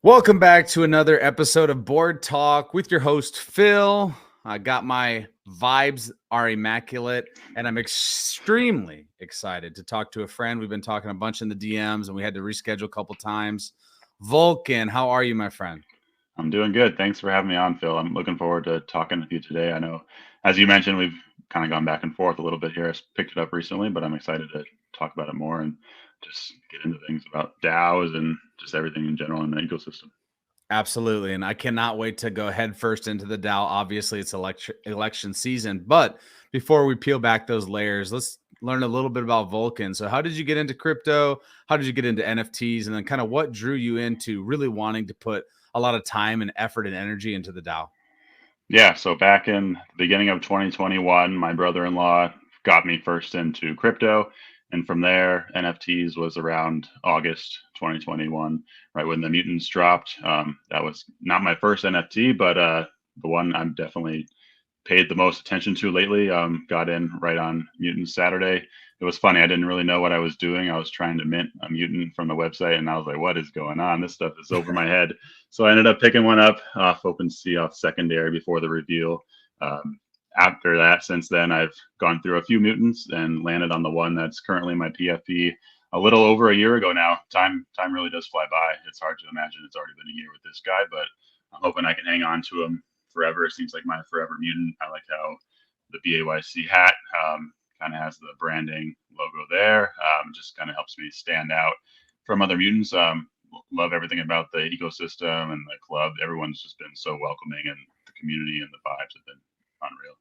Welcome back to another episode of Board Talk with your host, Phil. I got my vibes are immaculate, and I'm extremely excited to talk to a friend. We've been talking a bunch in the DMs, and we had to reschedule a couple times. Vulkan, how are you, my friend? I'm doing good. Thanks for having me on, Phil. I'm looking forward to talking with you today. I know, as you mentioned, we've kind of gone back and forth a little bit here. I picked it up recently, but I'm excited to talk about it more and just get into things about DAOs and just everything in general in the ecosystem. Absolutely. And I cannot wait to go head first into the DAO. Obviously, it's election season. But before we peel back those layers, let's learn a little bit about Vulkan. So, how did you get into crypto? How did you get into NFTs? And then, kind of, what drew you into really wanting to put a lot of time and effort and energy into the DAO? Yeah, so back in the beginning of 2021, my brother-in-law got me first into crypto, and from there, NFTs was around August 2021, right when the mutants dropped. That was not my first NFT, but the one I'm definitely paid the most attention to lately. Got in right on Mutant Saturday. It was funny. I didn't really know what I was doing. I was trying to mint a mutant from the website, and I was like, "What is going on? This stuff is over my head." So I ended up picking one up off OpenSea off secondary before the reveal. Um, After that, since then, I've gone through a few mutants and landed on the one that's currently my PFP. A little over a year ago now. Time really does fly by. It's hard to imagine it's already been a year with this guy, but I'm hoping I can hang on to him forever. It seems like my forever mutant. I like how the BAYC hat kind of has the branding logo there. Just kind of helps me stand out from other mutants. Love everything about the ecosystem and the club. Everyone's just been so welcoming, and the community and the vibes have been unreal.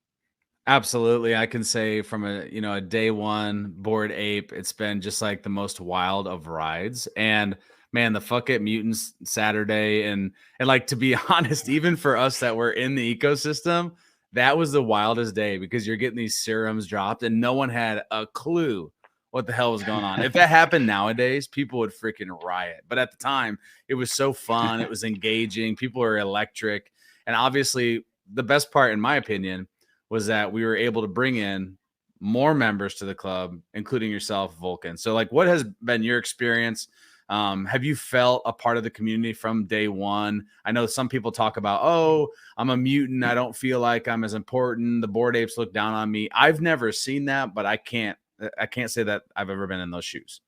Absolutely. I can say from a day one Bored Ape, it's been just like the most wild of rides. And man, the fuck it mutants Saturday and like to be honest, even for us that were in the ecosystem, that was the wildest day because you're getting these serums dropped and no one had a clue what the hell was going on. If that happened nowadays, people would freaking riot. But at the time, it was so fun, it was engaging, people were electric. And obviously, the best part, in my opinion, was that we were able to bring in more members to the club, including yourself, Vulcan. So, like, what has been your experience? Have you felt a part of the community from day one? I know some people talk about, oh, I'm a mutant. I don't feel like I'm as important. The Bored Apes look down on me. I've never seen that, but I can't say that I've ever been in those shoes.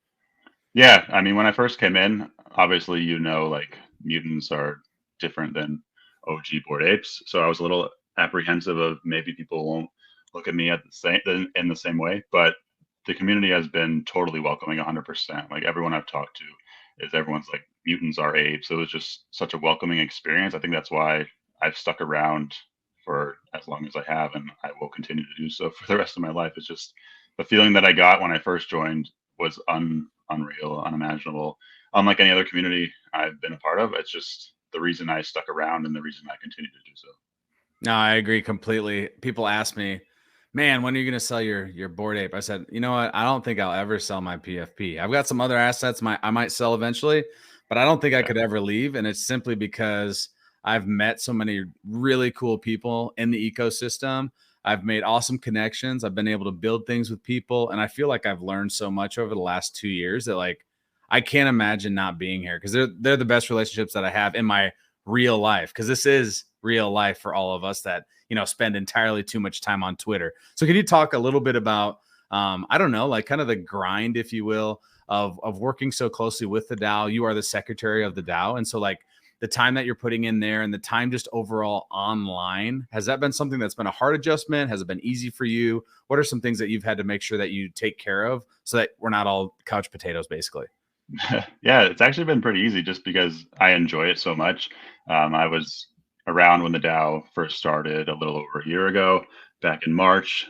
Yeah, I mean, when I first came in, obviously, like mutants are different than OG board apes. So I was a little apprehensive of maybe people won't look at me at the same in the same way. But the community has been totally welcoming, 100%. Like everyone I've talked to is everyone's like mutants are apes. So it was just such a welcoming experience. I think that's why I've stuck around for as long as I have, and I will continue to do so for the rest of my life. It's just the feeling that I got when I first joined was unreal, unimaginable. Unlike any other community I've been a part of, it's just the reason I stuck around and the reason I continue to do so. No, I agree completely. People ask me, man, when are you going to sell your Bored Ape? I said, you know what? I don't think I'll ever sell my PFP. I've got some other assets I might sell eventually, but I don't think I Yeah. could ever leave. And it's simply because I've met so many really cool people in the ecosystem. I've made awesome connections. I've been able to build things with people. And I feel like I've learned so much over the last 2 years that like I can't imagine not being here because they're the best relationships that I have in my real life. Because this is real life for all of us that spend entirely too much time on Twitter. So can you talk a little bit about I don't know, like kind of the grind, if you will, of working so closely with the DAO? You are the secretary of the DAO, and so like the time that you're putting in there and the time just overall online, has that been something that's been a hard adjustment? Has it been easy for you? What are some things that you've had to make sure that you take care of so that we're not all couch potatoes, basically? Yeah, it's actually been pretty easy just because I enjoy it so much. I was around when the DAO first started a little over a year ago, back in March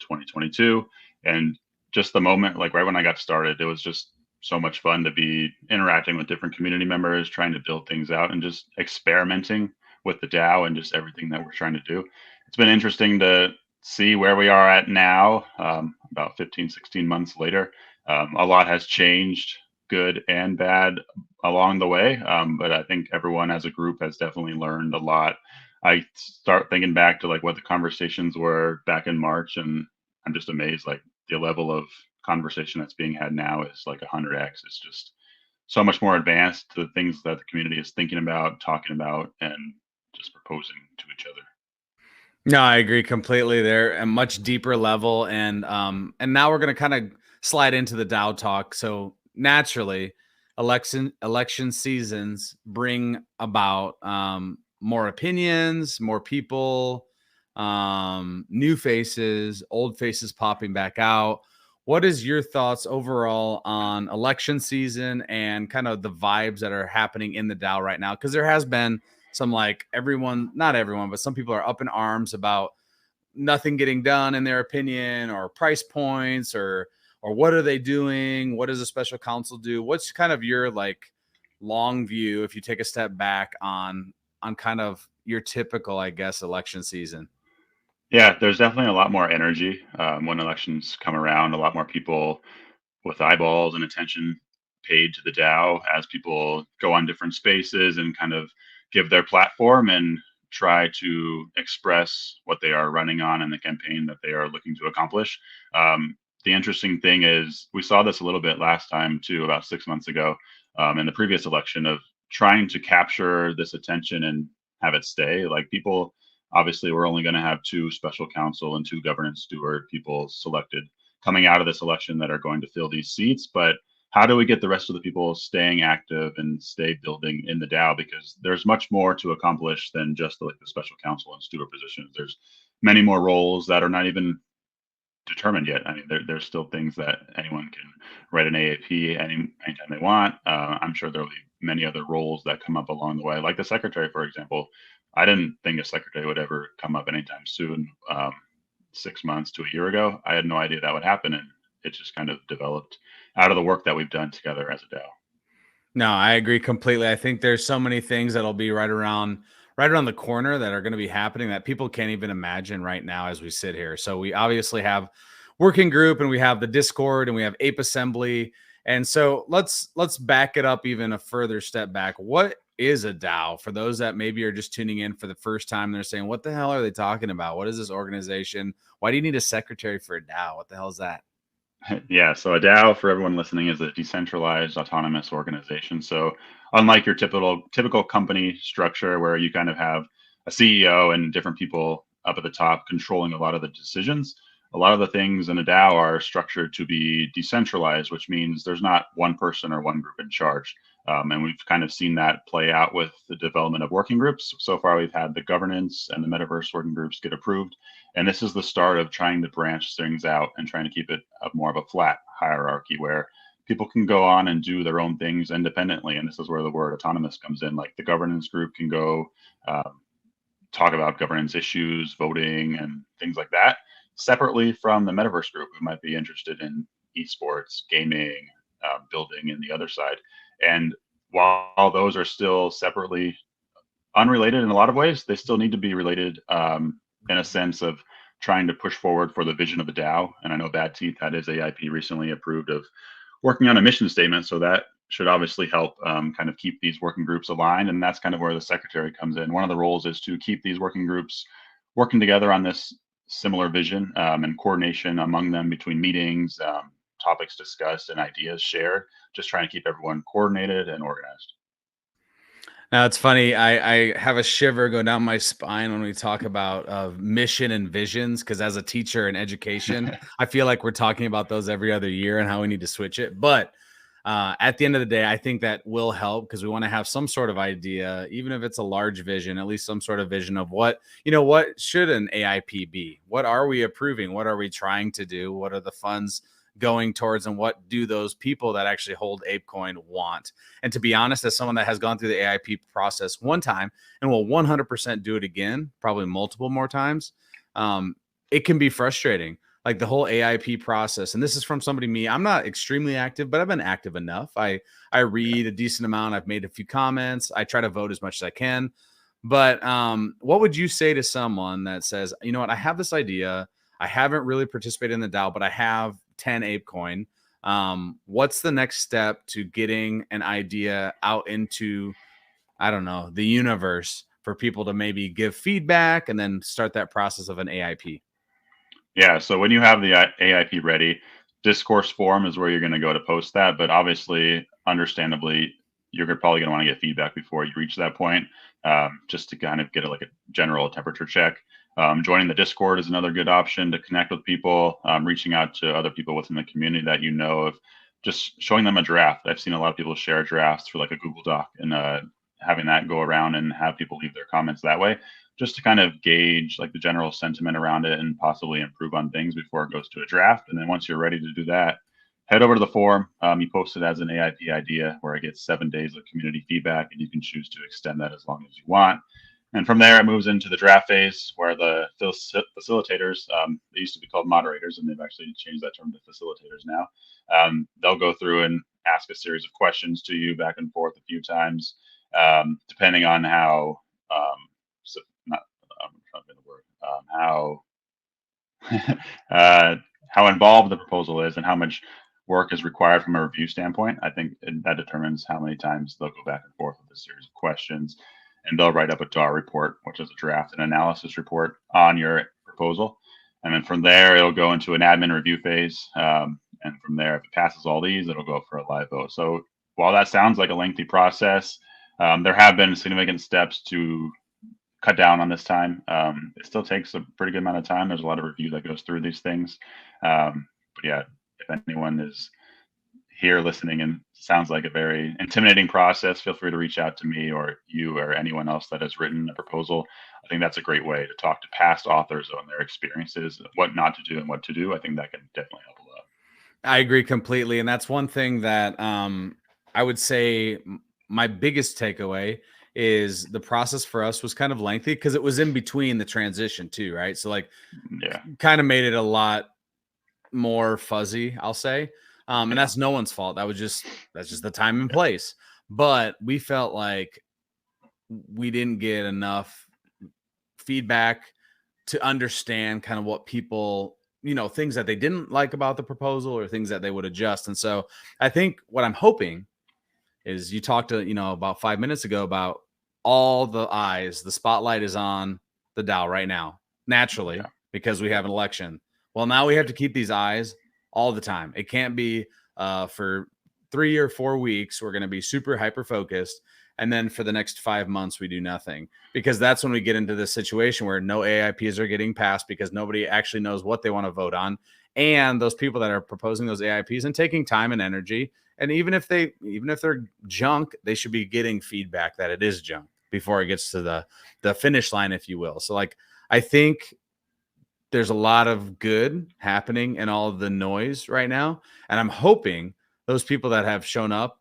2022. And just the moment, like right when I got started, it was just so much fun to be interacting with different community members, trying to build things out and just experimenting with the DAO and just everything that we're trying to do. It's been interesting to see where we are at now, about 15, 16 months later. A lot has changed, good and bad along the way. But I think everyone as a group has definitely learned a lot. I start thinking back to like what the conversations were back in March, and I'm just amazed. Like the level of conversation that's being had now is like 100x. It's just so much more advanced to the things that the community is thinking about, talking about, and just proposing to each other. No, I agree completely. They're a much deeper level, and now we're gonna kind of slide into the DAO talk. So naturally, election seasons bring about more opinions, more people, new faces, old faces popping back out. What is your thoughts overall on election season and kind of the vibes that are happening in the DAO right now? Because there has been some, like, everyone, not everyone, but some people are up in arms about nothing getting done in their opinion, or price points, or what are they doing, what does a special counsel do? What's kind of your, like, long view, if you take a step back, on kind of your typical, I guess, election season? Yeah, there's definitely a lot more energy when elections come around. A lot more people with eyeballs and attention paid to the DAO as people go on different spaces and kind of give their platform and try to express what they are running on in the campaign that they are looking to accomplish. The interesting thing is, we saw this a little bit last time too, about 6 months ago, in the previous election, of trying to capture this attention and have it stay. Like, people, obviously, we're only going to have two special counsel and two governance steward people selected coming out of this election that are going to fill these seats. But how do we get the rest of the people staying active and stay building in the DAO? Because there's much more to accomplish than just like the special counsel and steward positions. There's many more roles that are not even determined yet. I mean, there's still things that anyone can write an AAP anytime they want. I'm sure there'll be many other roles that come up along the way, like the secretary, for example. I didn't think a secretary would ever come up anytime soon. 6 months to a year ago, I had no idea that would happen, and it just kind of developed out of the work that we've done together as a DAO. No, I agree completely. I think there's so many things that'll be right around the corner that are going to be happening that people can't even imagine right now as we sit here. So we obviously have working group, and we have the Discord, and we have Ape Assembly. And so let's back it up even a further step back. What is a DAO for those that maybe are just tuning in for the first time? They're saying, what the hell are they talking about? What is this organization? Why do you need a secretary for a DAO? What the hell is that? Yeah, so a DAO, for everyone listening, is a decentralized autonomous organization. So unlike your typical company structure where you kind of have a CEO and different people up at the top controlling a lot of the decisions, a lot of the things in a DAO are structured to be decentralized, which means there's not one person or one group in charge. And we've kind of seen that play out with the development of working groups. So far, we've had the governance and the metaverse working groups get approved. And this is the start of trying to branch things out and trying to keep it more of a flat hierarchy where people can go on and do their own things independently. And this is where the word autonomous comes in. Like, the governance group can go talk about governance issues, voting, and things like that separately from the metaverse group who might be interested in esports, gaming, building in the other side. And while those are still separately unrelated in a lot of ways, they still need to be related in a sense of trying to push forward for the vision of the DAO. And I know Bad Teeth had his AIP recently approved of working on a mission statement. So that should obviously help kind of keep these working groups aligned. And that's kind of where the secretary comes in. One of the roles is to keep these working groups working together on this similar vision and coordination among them between meetings, topics discussed, and ideas shared, just trying to keep everyone coordinated and organized. Now it's funny. I have a shiver go down my spine when we talk about mission and visions, because as a teacher in education, I feel like we're talking about those every other year and how we need to switch it. But at the end of the day, I think that will help, because we want to have some sort of idea, even if it's a large vision, at least some sort of vision of what should an AIP be? What are we approving? What are we trying to do? What are the funds going towards, and what do those people that actually hold Apecoin want? And to be honest, as someone that has gone through the AIP process one time and will 100% do it again, probably multiple more times, it can be frustrating. Like, the whole AIP process, and this is from somebody, me, I'm not extremely active, but I've been active enough. I read a decent amount. I've made a few comments. I try to vote as much as I can. But what would you say to someone that says, you know what, I have this idea, I haven't really participated in the DAO, but I have 10 Apecoin. What's the next step to getting an idea out into, I don't know, the universe, for people to maybe give feedback and then start that process of an AIP? Yeah, so when you have the AIP ready, discourse forum is where you're going to go to post that. But obviously, understandably, you're probably going to want to get feedback before you reach that point, just to kind of get like a general temperature check. Joining the Discord is another good option to connect with people, reaching out to other people within the community that you know of, just showing them a draft. I've seen a lot of people share drafts for like a Google Doc and having that go around and have people leave their comments that way, just to kind of gauge like the general sentiment around it and possibly improve on things before it goes to a draft. And then once you're ready to do that, head over to the forum. You post it as an AIP idea where it gets 7 days of community feedback, and you can choose to extend that as long as you want. And from there, it moves into the draft phase where the facilitators, they used to be called moderators, and they've actually changed that term to facilitators now. They'll go through and ask a series of questions to you back and forth a few times, depending on how, I'm trying to think of the word, how involved the proposal is and how much work is required from a review standpoint. I think that determines how many times they'll go back and forth with a series of questions, and they'll write up a DAR report, which is a draft and analysis report on your proposal. And then from there, it'll go into an admin review phase. And from there, if it passes all these, it'll go for a live vote. So while that sounds like a lengthy process, there have been significant steps to cut down on this time. It still takes a pretty good amount of time. There's a lot of review that goes through these things. But yeah, if anyone is here listening and sounds like a very intimidating process, feel free to reach out to me or you or anyone else that has written a proposal. I think that's a great way to talk to past authors on their experiences, what not to do and what to do. I think that can definitely help a lot. I agree completely. And that's one thing that I would say my biggest takeaway is the process for us was kind of lengthy because it was in between the transition too, right? So like, yeah, kind of made it a lot more fuzzy, I'll say. And that's no one's fault. That's just the time and place. But we felt like we didn't get enough feedback to understand kind of what people, things that they didn't like about the proposal or things that they would adjust. And so I think what I'm hoping is you talked to, about 5 minutes ago about all the eyes, the spotlight is on the DAO right now, naturally, because we have an election. Well, now we have to keep these eyes all the time. It can't be for 3 or 4 weeks, we're going to be super hyper focused. And then for the next 5 months, we do nothing, because that's when we get into this situation where no AIPs are getting passed because nobody actually knows what they want to vote on. And those people that are proposing those AIPs and taking time and energy, and even if they're junk, they should be getting feedback that it is junk before it gets to the finish line, if you will. So like, I think there's a lot of good happening in all of the noise right now. And I'm hoping those people that have shown up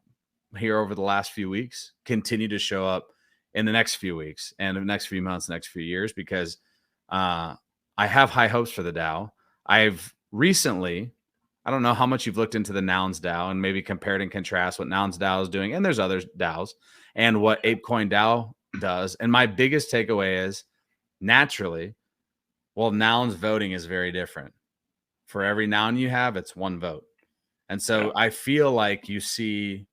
here over the last few weeks continue to show up in the next few weeks and the next few months, next few years, because I have high hopes for the DAO. I've recently, I don't know how much you've looked into the Nouns DAO and maybe compared and contrast what Nouns DAO is doing, and there's other DAOs, and what Apecoin DAO does. And my biggest takeaway is, naturally, well, Nouns voting is very different. For every noun you have, it's one vote. And so I feel like you see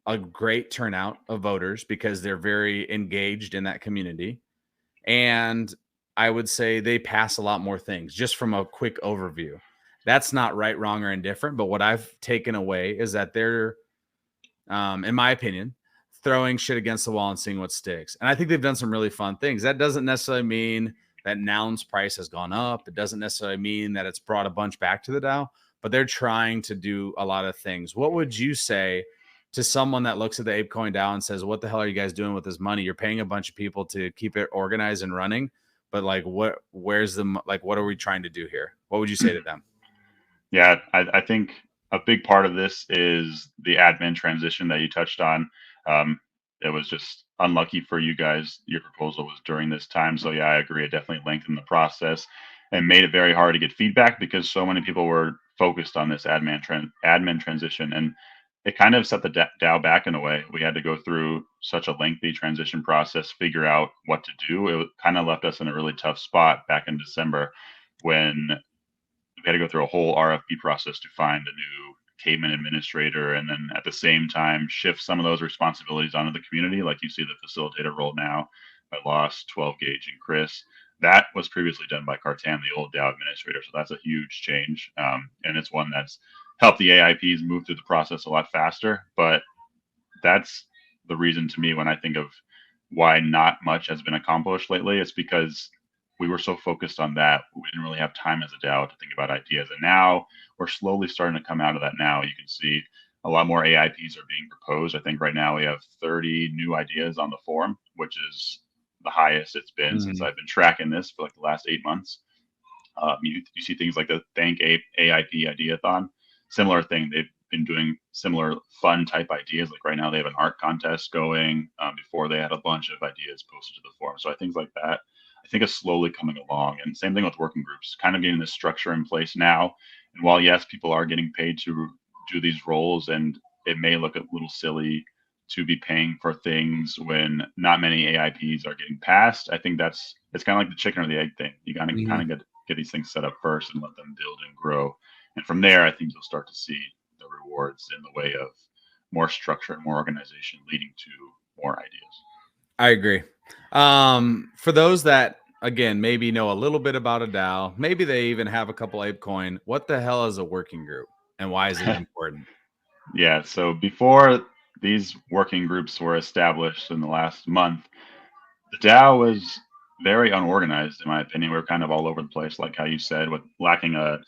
a great turnout of voters because they're very engaged in that community. And I would say they pass a lot more things just from a quick overview. That's not right, wrong, or indifferent. But what I've taken away is that they're, in my opinion, throwing shit against the wall and seeing what sticks. And I think they've done some really fun things. That doesn't necessarily mean that Noun's price has gone up. It doesn't necessarily mean that it's brought a bunch back to the DAO, but they're trying to do a lot of things. What would you say to someone that looks at the Apecoin DAO and says, what the hell are you guys doing with this money? You're paying a bunch of people to keep it organized and running, but like, what are we trying to do here? What would you say to them? Yeah, I think a big part of this is the admin transition that you touched on. It was just unlucky for you guys. Your proposal was during this time. So yeah, I agree. It definitely lengthened the process and made it very hard to get feedback because so many people were focused on this admin transition. And it kind of set the DAO back in a way. We had to go through such a lengthy transition process, figure out what to do. It kind of left us in a really tough spot back in December when we had to go through a whole RFP process to find a new Cayman administrator, and then at the same time shift some of those responsibilities onto the community. Like you see the facilitator role now by Lost, 12 Gauge, and Chris. That was previously done by Cartan, the old DAO administrator. So that's a huge change. And it's one that's helped the AIPs move through the process a lot faster. But that's the reason to me when I think of why not much has been accomplished lately. It's because we were so focused on that. We didn't really have time as a DAO to think about ideas. And now we're slowly starting to come out of that now. You can see a lot more AIPs are being proposed. I think right now we have 30 new ideas on the forum, which is the highest it's been since I've been tracking this for like the last 8 months. You see things like the Thank Ape AIP Ideathon, similar thing. They've been doing similar fun type ideas. Like right now, they have an art contest going. Before they had a bunch of ideas posted to the forum. So I think like that, I think is slowly coming along. And same thing with working groups, kind of getting this structure in place now. And while yes, people are getting paid to do these roles, and it may look a little silly to be paying for things when not many AIPs are getting passed. I think it's kind of like the chicken or the egg thing. You gotta kind of get these things set up first and let them build and grow. And from there, I think you'll start to see the rewards in the way of more structure and more organization leading to more ideas. I agree. For those that, again, maybe know a little bit about a DAO, maybe they even have a couple Apecoin, what the hell is a working group and why is it important? Yeah, so before these working groups were established in the last month, the DAO was very unorganized, in my opinion. We were kind of all over the place, like how you said, with lacking a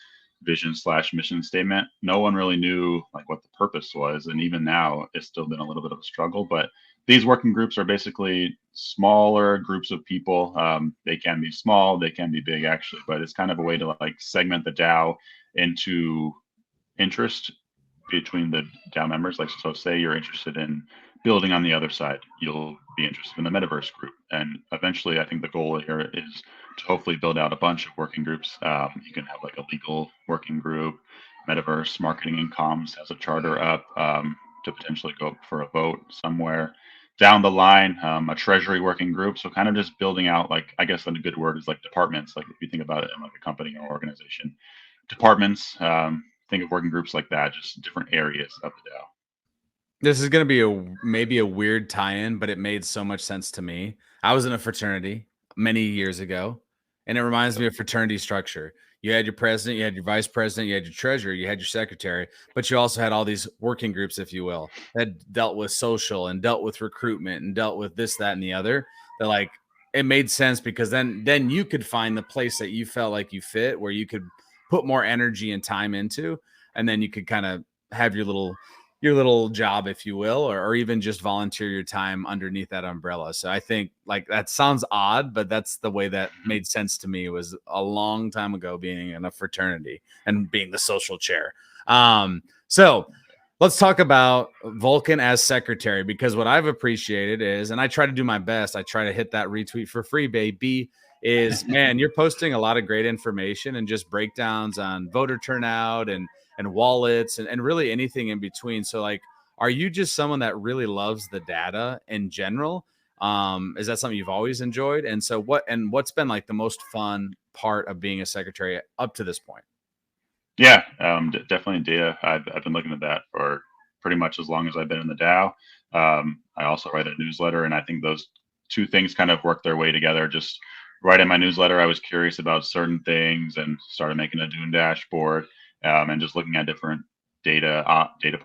vision/mission statement. No one really knew like what the purpose was, and even now, it's still been a little bit of a struggle. But these working groups are basically smaller groups of people. They can be small, they can be big, actually, but it's kind of a way to like segment the DAO into interest between the DAO members. Like, so say you're interested in building on the other side, you'll be interested in the metaverse group. And eventually, I think the goal here is to hopefully build out a bunch of working groups. You can have like a legal working group, metaverse marketing and comms has a charter up to potentially go for a vote somewhere down the line, a treasury working group. So kind of just building out, like, I guess a good word is like departments. Like if you think about it in like a company or organization, departments, think of working groups like that, just different areas of the DAO. This is going to be maybe a weird tie-in, but it made so much sense to me. I was in a fraternity many years ago, and it reminds me of fraternity structure. You had your president, you had your vice president, you had your treasurer, you had your secretary, but you also had all these working groups, if you will, that dealt with social and dealt with recruitment and dealt with this, that, and the other. That like it made sense because then you could find the place that you felt like you fit, where you could put more energy and time into, and then you could kind of have your little job, if you will, or even just volunteer your time underneath that umbrella. So I think like that sounds odd, but that's the way that made sense to me. Was a long time ago being in a fraternity and being the social chair. So let's talk about Vulkan as secretary, because what I've appreciated is, and I try to do my best, I try to hit that retweet for free, baby, is man, you're posting a lot of great information and just breakdowns on voter turnout and wallets and really anything in between. So like, are you just someone that really loves the data in general? Is that something you've always enjoyed? And so what's been like the most fun part of being a secretary up to this point? Yeah, definitely data. I've been looking at that for pretty much as long as I've been in the DAO. I also write a newsletter, and I think those two things kind of work their way together. Just writing my newsletter, I was curious about certain things and started making a Dune dashboard, and just looking at different data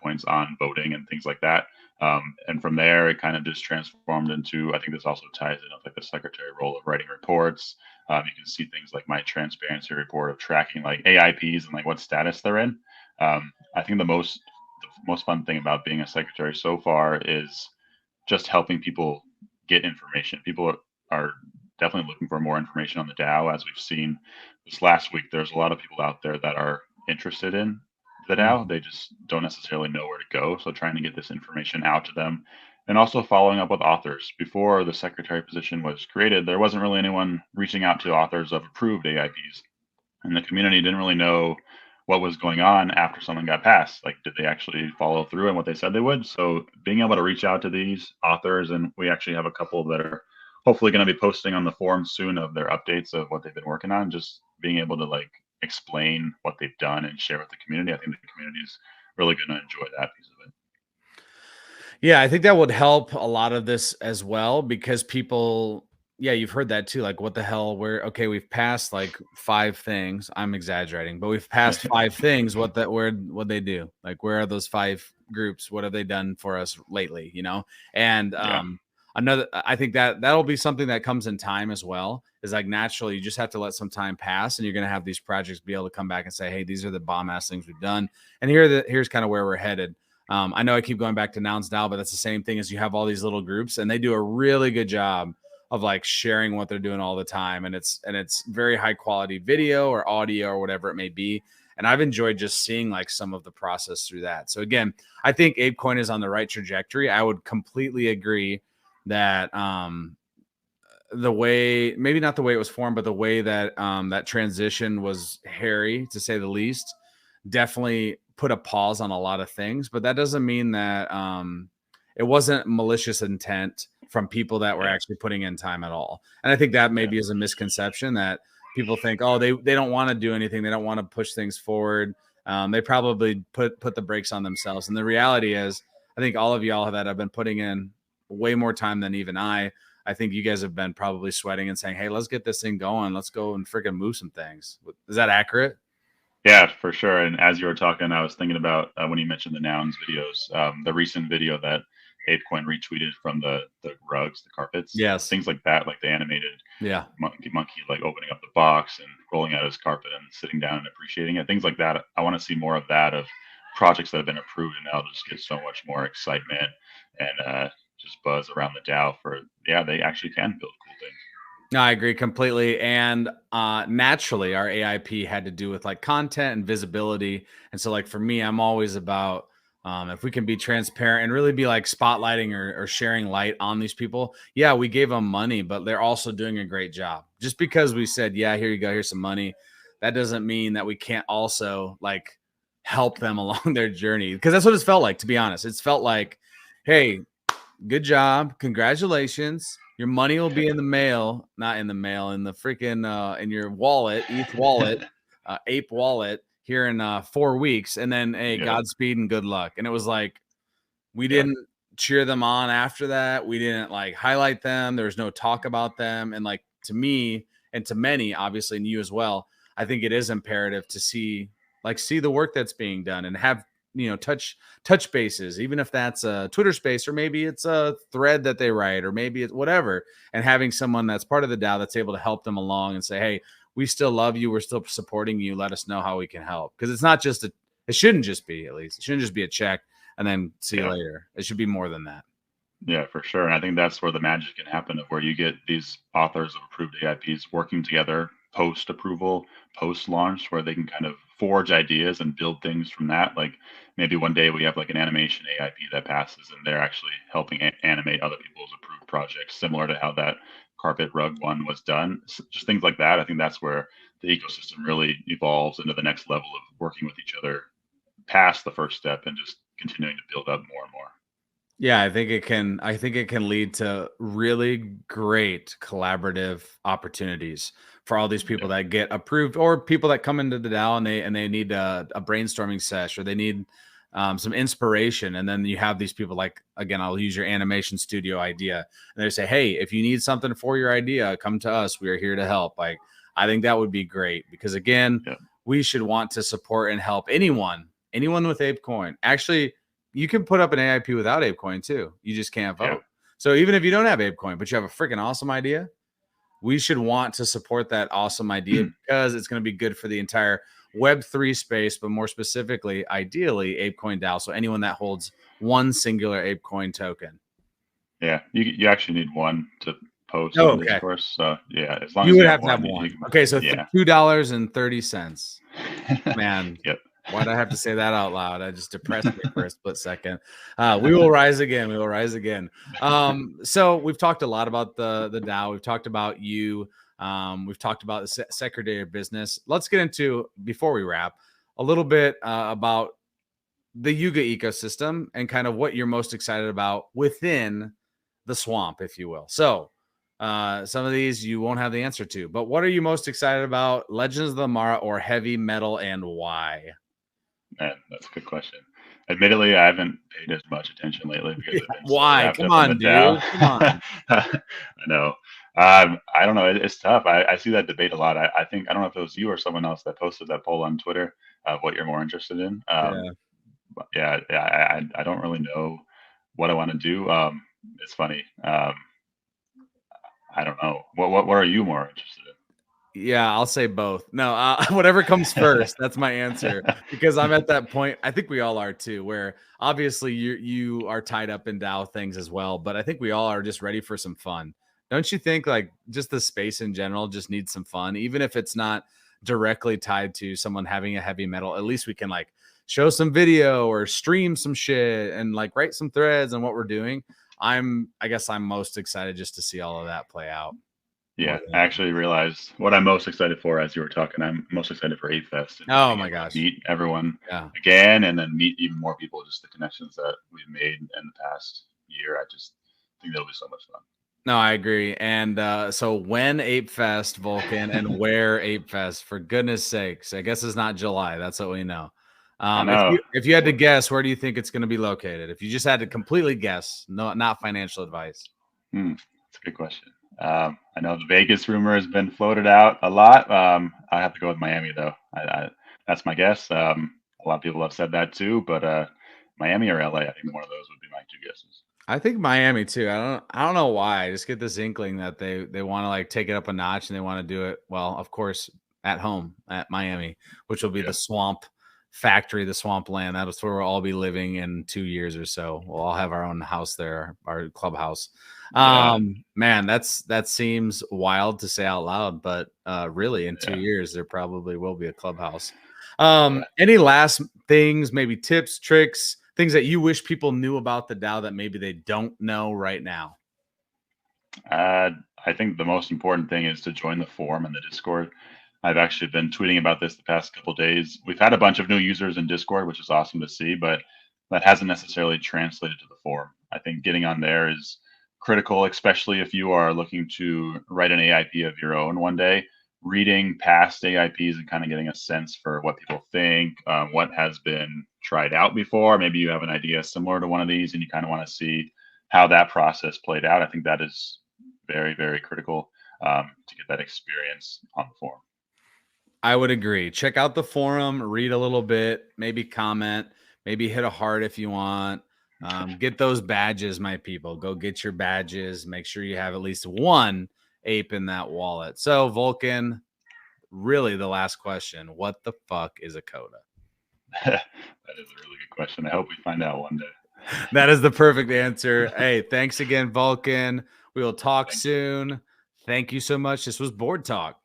points on voting and things like that. And from there, it kind of just transformed into, I think this also ties in with like the secretary role of writing reports. You can see things like my transparency report of tracking like AIPs and like what status they're in. I think the most fun thing about being a secretary so far is just helping people get information. People are definitely looking for more information on the DAO. As we've seen this last week, there's a lot of people out there that are interested in the DAO. They just don't necessarily know where to go. So trying to get this information out to them, and also following up with authors. Before the secretary position was created, there wasn't really anyone reaching out to authors of approved AIPs, and the community didn't really know what was going on after someone got passed. Like, did they actually follow through on what they said they would? So being able to reach out to these authors, and we actually have a couple that are hopefully going to be posting on the forum soon of their updates of what they've been working on, just being able to like explain what they've done and share with the community. I think the community is really going to enjoy that piece of it. Yeah, I think that would help a lot of this as well, because people, yeah, you've heard that too. Like, what the hell? We've passed like 5 things. I'm exaggerating, but we've passed 5 things. What they do? Like, where are those 5 groups, what have they done for us lately, you know? And Yeah. I think that'll be something that comes in time as well. Is like naturally you just have to let some time pass, and you're going to have these projects be able to come back and say, hey, these are the bomb ass things we've done, and here's kind of where we're headed. I know I keep going back to Nouns DAO, but that's the same thing as you have all these little groups, and they do a really good job of like sharing what they're doing all the time, and it's very high quality video or audio or whatever it may be. And I've enjoyed just seeing like some of the process through that. So again, I think Apecoin is on the right trajectory. I would completely agree that the way, maybe not the way it was formed, but the way that that transition was hairy, to say the least, definitely put a pause on a lot of things. But that doesn't mean that it wasn't malicious intent from people that were actually putting in time at all. And I think that maybe is a misconception, that people think, oh, they don't want to do anything, they don't want to push things forward. They probably put the brakes on themselves. And the reality is, I think all of y'all that have been putting in way more time than even I think you guys have been probably sweating and saying, hey, let's get this thing going. Let's go and freaking move some things. Is that accurate? Yeah, for sure. And as you were talking, I was thinking about when you mentioned the nouns videos, the recent video that Apecoin retweeted from the rugs, the carpets, Yes, things like that, like the animated yeah, monkey like opening up the box and rolling out his carpet and sitting down and appreciating it, things like that. I want to see more of that, of projects that have been approved, and now just get so much more excitement and just buzz around the DAO for, yeah, they actually can build cool things. no, I agree completely. And naturally, our AIP had to do with like content and visibility. And so, like for me, I'm always about if we can be transparent and really be like spotlighting or sharing light on these people. Yeah, we gave them money, but they're also doing a great job. Just because we said, yeah, here you go, here's some money, that doesn't mean that we can't also like help them along their journey. Because that's what it's felt like, to be honest. It's felt like, hey, good job, congratulations, your money will be in the mail, not in the mail, in the freaking in your wallet, ETH wallet, ape wallet, here in 4 weeks. And then, hey, Godspeed and good luck. And it was like, we didn't cheer them on after that. We didn't like highlight them. There was no talk about them. And like, to me and to many, obviously, and you as well, I think it is imperative to see the work that's being done and have, you know, touch bases, even if that's a Twitter space, or maybe it's a thread that they write, or maybe it's whatever, and having someone that's part of the DAO that's able to help them along and say, hey, we still love you, we're still supporting you, let us know how we can help. Because it's not just it shouldn't just be, at least it shouldn't just be a check and then see you later. It should be more than that. Yeah, for sure. And I think that's where the magic can happen, of where you get these authors of approved AIPs working together post approval, post launch, where they can kind of forge ideas and build things from that. Like maybe one day we have like an animation AIP that passes and they're actually helping animate other people's approved projects, similar to how that carpet rug one was done. So just things like that. I think that's where the ecosystem really evolves into the next level of working with each other past the first step and just continuing to build up more and more. Yeah, I think it can lead to really great collaborative opportunities for all these people that get approved, or people that come into the DAO and they need a brainstorming sesh, or they need some inspiration. And then you have these people like, again, I'll use your animation studio idea, and they say, hey, if you need something for your idea, come to us. We are here to help. Like, I think that would be great, because again, we should want to support and help anyone with Apecoin. Actually, you can put up an AIP without Apecoin too. You just can't vote. So even if you don't have Apecoin, but you have a freaking awesome idea, we should want to support that awesome idea, because it's going to be good for the entire Web3 space, but more specifically, ideally, Apecoin DAO. So anyone that holds one singular Apecoin token. Yeah, you actually need one to post on the discourse. So yeah, as long you as would you have to have one. Okay, so $2.30. Man. Why'd I have to say that out loud? I just depressed me for a split second. We will rise again. We will rise again. So we've talked a lot about the DAO. We've talked about you. We've talked about the Secretary of Business. Let's get into, before we wrap, a little bit about the Yuga ecosystem and kind of what you're most excited about within the swamp, if you will. So some of these you won't have the answer to, but what are you most excited about? Legends of the Mara or heavy metal, and why? Man, that's a good question. Admittedly, I haven't paid as much attention lately because I've been why? Come on, dude. Come on. I know. I don't know. It's tough. I see that debate a lot. I think, I don't know if it was you or someone else that posted that poll on Twitter, what you're more interested in. But yeah, I don't really know what I want to do. It's funny. I don't know. What are you more interested Yeah, I'll say both. No, whatever comes first. That's my answer in? because I'm at that point. I think we all are too, where obviously you are tied up in DAO things as well, but I think we all are just ready for some fun. Don't you think? Like just the space in general just needs some fun, even if it's not directly tied to someone having a heavy metal. At least we can like show some video or stream some shit and like write some threads on what we're doing. I guess I'm most excited just to see all of that play out. Yeah, More than I anything. actually realized what I'm most excited for as you were talking. I'm most excited for Ape Fest and Oh being my able to gosh. meet everyone Yeah. again and then meet even more people, just the connections that we've made in the past year. I just think that'll be so much fun. No, I agree. And so when Ape Fest, Vulcan, and where Ape Fest, for goodness sakes. I guess it's not July. That's what we know. I If know. you had to guess, where do you think it's going to be located? If you just had to completely guess, no, not financial advice. That's a good question. I know the Vegas rumor has been floated out a lot. I have to go with Miami though. That's my guess. A lot of people have said that too, but Miami or LA, I think one of those would be my two guesses. I think Miami too. I don't know why. I just get this inkling that they want to like take it up a notch and they want to do it well, of course, at home at Miami, which will be Yeah, the swamp factory, the swamp land. That's where we'll all be living in 2 years or so. We'll all have our own house there, our clubhouse. yeah, Man, that seems wild to say out loud, but really in two yeah, years there probably will be a clubhouse. yeah. Any last things, maybe tips, tricks, things that you wish people knew about the DAO that maybe they don't know right now? Uh, I think the most important thing is to join the forum and the Discord. I've actually been tweeting about this the past couple days. We've had a bunch of new users in Discord, which is awesome to see, but that hasn't necessarily translated to the forum. I think getting on there is critical, especially if you are looking to write an AIP of your own one day. Reading past AIPs and kind of getting a sense for what people think, what has been tried out before. Maybe you have an idea similar to one of these and you kind of want to see how that process played out. I think that is very, very critical to get that experience on the forum. I would agree. Check out the forum, read a little bit, maybe comment, maybe hit a heart if you want. Get those badges, my people. Go get your badges. Make sure you have at least one ape in that wallet. So, Vulcan, really the last question. What the fuck is a coda? That is a really good question. I hope we find out one day. That is the perfect answer. Hey, thanks again, Vulcan. We will talk Thank you. soon. Thank you so much. This was Board Talk.